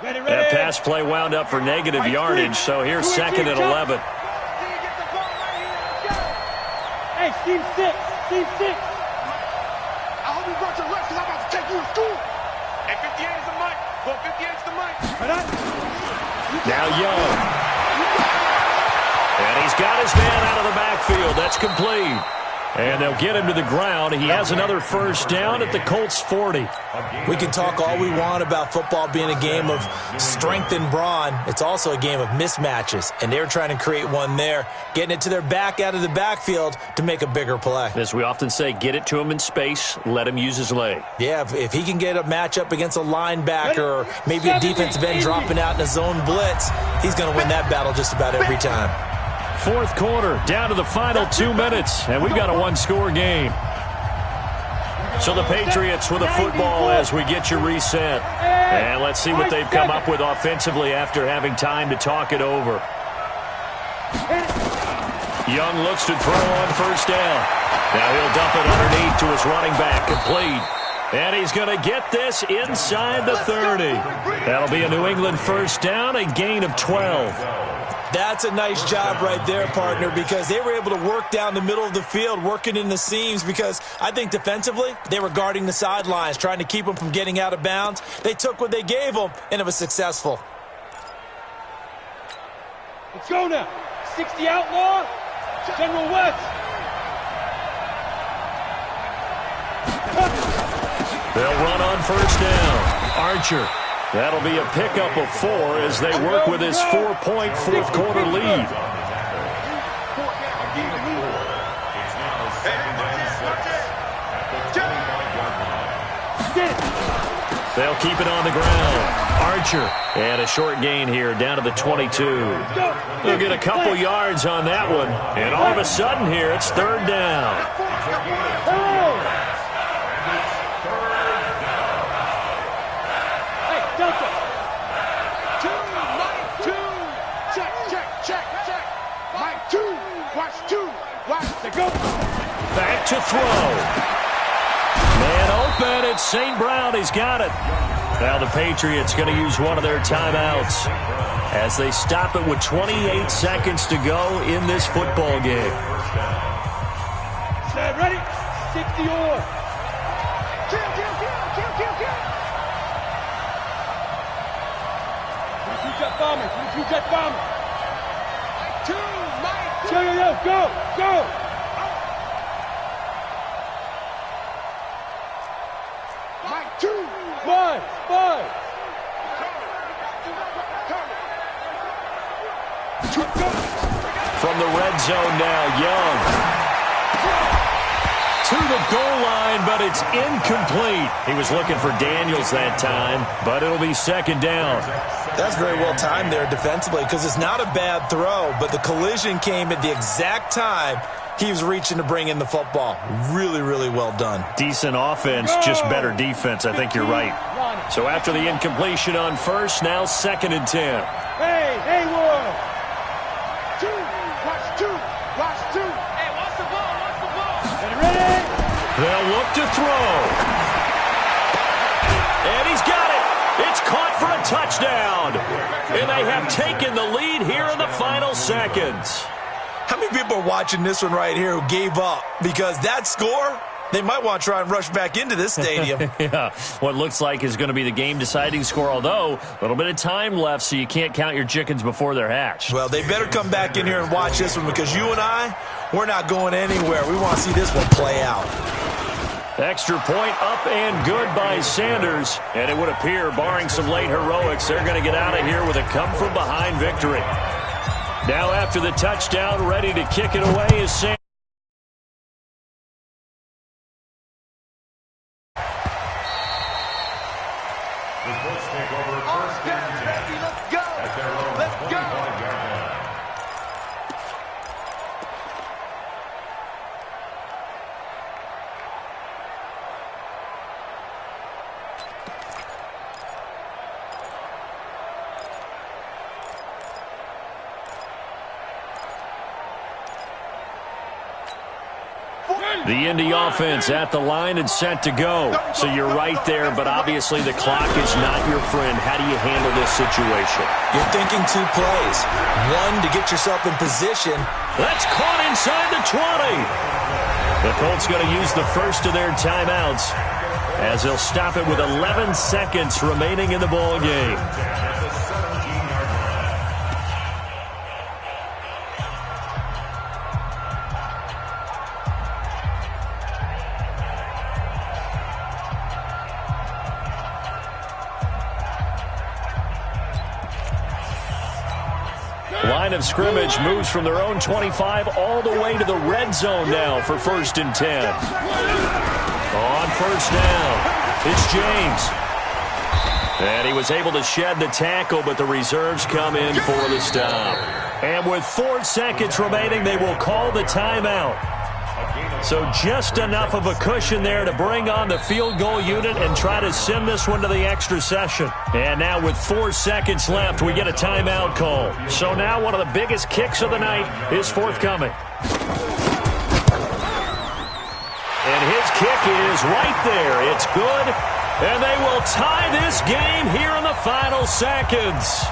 That pass play wound up for negative yardage, so here's 2nd and 11. Hey, Team 6. Team 6. I hope you brought your left because I'm about to take you to school. And 58 is the mic. Well, 58 is the mic. Now Young. And he's got his man out of the backfield. That's complete. And they'll get him to the ground. He has another first down at the Colts 40. We can talk all we want about football being a game of strength and brawn. It's also a game of mismatches, and they're trying to create one there, getting it to their back out of the backfield to make a bigger play. As we often say, get it to him in space, let him use his leg. Yeah, if he can get a matchup against a linebacker or maybe a defensive end dropping out in a zone blitz, he's going to win that battle just about every time. Fourth quarter, down to the final 2 minutes, and we've got a one-score game. So the Patriots with a football as we get you reset. And let's see what they've come up with offensively after having time to talk it over. Young looks to throw on first down. Now he'll dump it underneath to his running back, complete. And he's going to get this inside the 30. That'll be a New England first down, a gain of 12. That's a nice job right there, partner, because they were able to work down the middle of the field, working in the seams, because I think defensively they were guarding the sidelines, trying to keep them from getting out of bounds. They took what they gave them, and it was successful. Let's go now. 60 outlaw, General West. They'll run on first down. Archer. That'll be a pickup of 4 as they work with his 4-point fourth-quarter lead. They'll keep it on the ground. Archer. And a short gain here down to the 22. They'll get a couple yards on that one. And all of a sudden here, it's third down. Back to throw. Man open, it's St. Brown. He's got it. Now the Patriots going to use one of their timeouts as they stop it with 28 seconds to go in this football game. Set, ready? 60 or. Kill. 22-jet bomber. 22-jet bomber. Go. Mike 2. 5. From the red zone now, Young. To the goal line, but it's incomplete. He was looking for Daniels that time, but it'll be second down. That's very well timed there defensively because it's not a bad throw, but the collision came at the exact time he was reaching to bring in the football. Really, really well done. Decent offense, just better defense. I think you're right. So after the incompletion on first, now second and 10. Hey, Ward. 2. Watch 2. Hey, watch the ball. Ready? They'll look to throw. And he's got it. It's caught for a touchdown. And they have taken the lead here in the final seconds. How many people are watching this one right here who gave up? Because that score, they might want to try and rush back into this stadium. Yeah, what looks like is going to be the game-deciding score, although a little bit of time left, so you can't count your chickens before they're hatched. Well, they better come back in here and watch this one because you and I, we're not going anywhere. We want to see this one play out. Extra point up and good by Sanders. And it would appear, barring some late heroics, they're going to get out of here with a come-from-behind victory. Now after the touchdown, ready to kick it away is Sanders. The Colts take over first and 10 at their own 25-yard line. The Indy offense at the line and set to go. So you're right there, but obviously the clock is not your friend. How do you handle this situation? You're thinking 2 plays. One, to get yourself in position. That's caught inside the 20. The Colts going to use the first of their timeouts as they'll stop it with 11 seconds remaining in the ball game. Line of scrimmage moves from their own 25 all the way to the red zone now for 1st and 10. On 1st down, it's James. And he was able to shed the tackle, but the reserves come in for the stop. And with 4 seconds remaining, they will call the timeout. So just enough of a cushion there to bring on the field goal unit and try to send this one to the extra session. And now with 4 seconds left, we get a timeout call. So now one of the biggest kicks of the night is forthcoming. And his kick is right there. It's good. And they will tie this game here in the final seconds.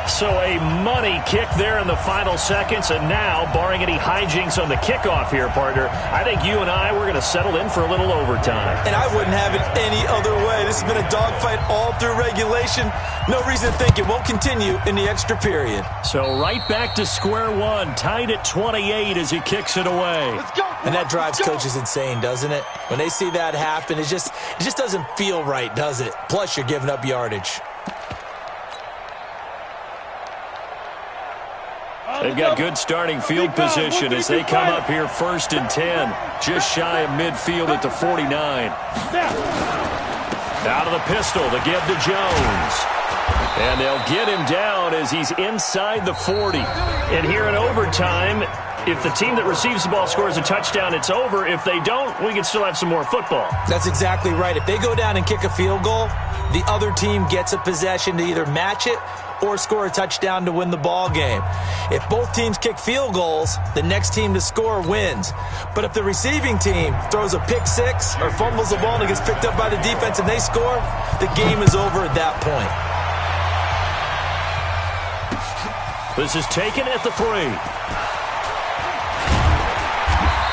So a money kick there in the final seconds, and now, barring any hijinks on the kickoff here, partner, I think you and I, we're going to settle in for a little overtime. And I wouldn't have it any other way. This has been a dogfight all through regulation. No reason to think it won't continue in the extra period. So right back to square one, tied at 28 as he kicks it away. And that drives coaches insane, doesn't it? When they see that happen, it just doesn't feel right, does it? Plus, you're giving up yardage. They've got good starting field position as they come up here 1st and 10, just shy of midfield at the 49. Out of the pistol, the give to Jones. And they'll get him down as he's inside the 40. And here in overtime, if the team that receives the ball scores a touchdown, it's over. If they don't, we can still have some more football. That's exactly right. If they go down and kick a field goal, the other team gets a possession to either match it or score a touchdown to win the ball game. If both teams kick field goals, the next team to score wins. But if the receiving team throws a pick six or fumbles the ball and it gets picked up by the defense and they score, the game is over at that point. This is taken at the 3.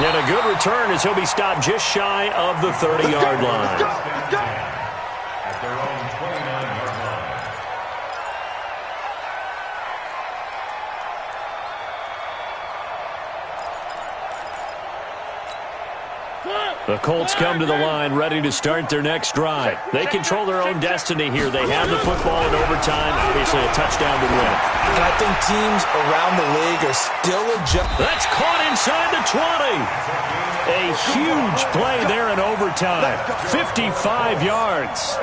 And a good return as he'll be stopped just shy of the 30-yard line. At their own 29-yard line. The Colts come to the line ready to start their next drive. They control their own destiny here. They have the football in overtime, obviously a touchdown to win. And I think teams around the league are still adjusting. That's caught inside the 20. A huge play there in overtime. 55 yards.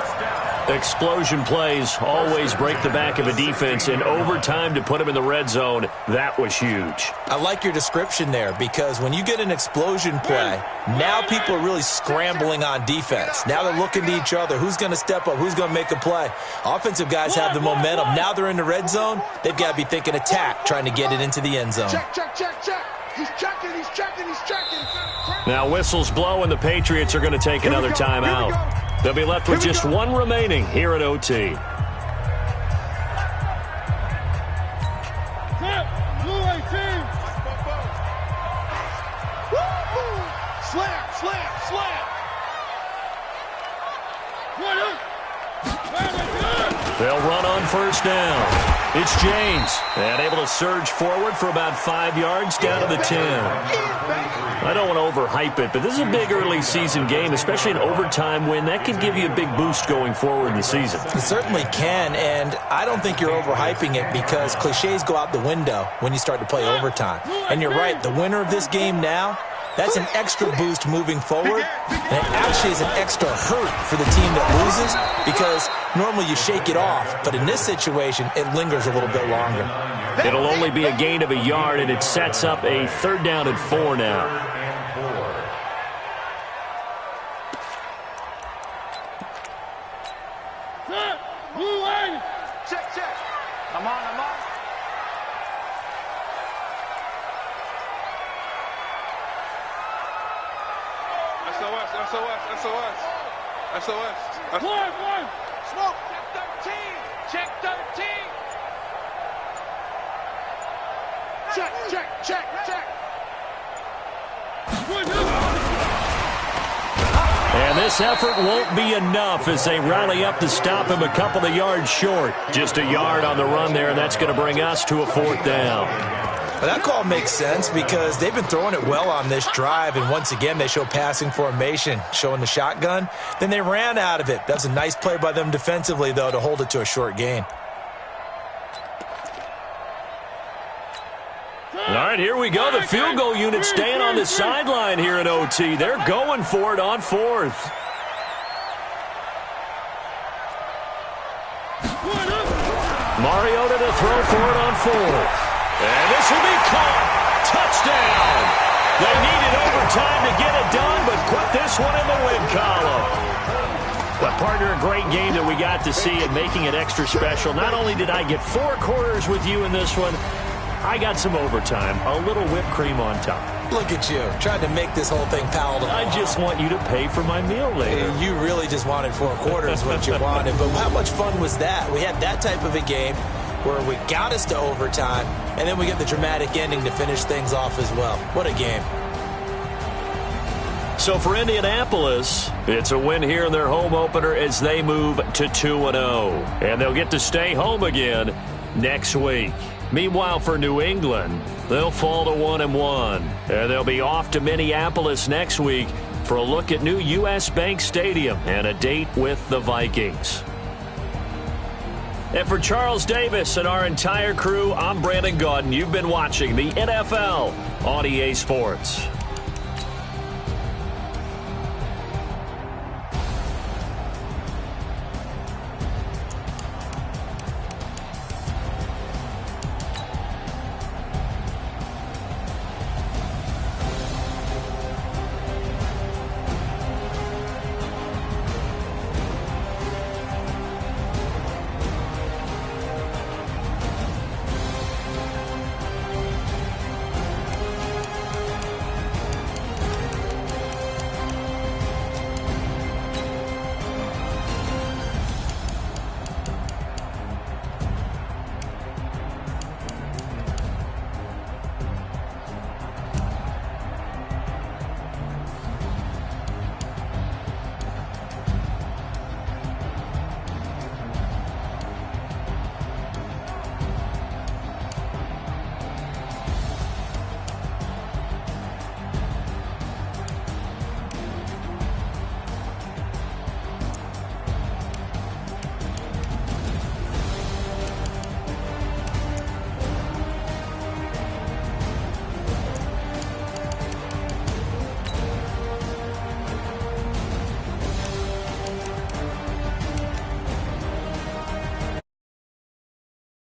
Explosion plays always break the back of a defense. In overtime to put him in the red zone, that was huge. I like your description there because when you get an explosion play, now people are really scrambling on defense. Now they're looking to each other. Who's going to step up? Who's going to make a play? Offensive guys have the momentum. Now they're in the red zone. They've got to be thinking attack, trying to get it into the end zone. Check, check, check, check. He's checking, he's checking, he's checking. Now whistles blow and the Patriots are going to take another timeout. They'll be left with just one remaining here at OT. Blue 18. Slam, slam, slam. They'll run on 1st down. It's James, and able to surge forward for about 5 yards down to the 10. I don't want to overhype it, but this is a big early season game, especially an overtime win. That could give you a big boost going forward in the season. It certainly can, and I don't think you're overhyping it because cliches go out the window when you start to play overtime. And you're right, the winner of this game now, that's an extra boost moving forward, and it actually is an extra hurt for the team that loses because normally you shake it off, but in this situation, it lingers a little bit longer. It'll only be a gain of a yard, and it sets up a 3rd down and 4 now. Check, check. I'm on, I'm on. SOS, SOS, SOS. SOS. One. Smoke. Check 13. Check 13. Check, check, check, check. And this effort won't be enough as they rally up to stop him a couple of yards short. Just a yard on the run there, and that's going to bring us to a 4th down. Well, that call makes sense because they've been throwing it well on this drive, and once again they show passing formation, showing the shotgun. Then they ran out of it. That's a nice play by them defensively, though, to hold it to a short gain. All right, here we go. The field goal unit staying on the sideline here in OT. They're going for it on fourth. Mariota to throw for it on fourth. And this will be caught. Touchdown. They needed overtime to get it done, but put this one in the win column. But, partner, a great game that we got to see and making it extra special. Not only did I get 4 quarters with you in this one, I got some overtime, a little whipped cream on top. Look at you, trying to make this whole thing palatable. I just want you to pay for my meal later. You really just wanted 4 quarters, what you wanted. But how much fun was that? We had that type of a game where we got us to overtime, and then we get the dramatic ending to finish things off as well. What a game. So for Indianapolis, it's a win here in their home opener as they move to 2-0. And they'll get to stay home again next week. Meanwhile, for New England, they'll fall to 1-1. And they'll be off to Minneapolis next week for a look at new U.S. Bank Stadium and a date with the Vikings. And for Charles Davis and our entire crew, I'm Brandon Gaudin. You've been watching the NFL on EA Sports.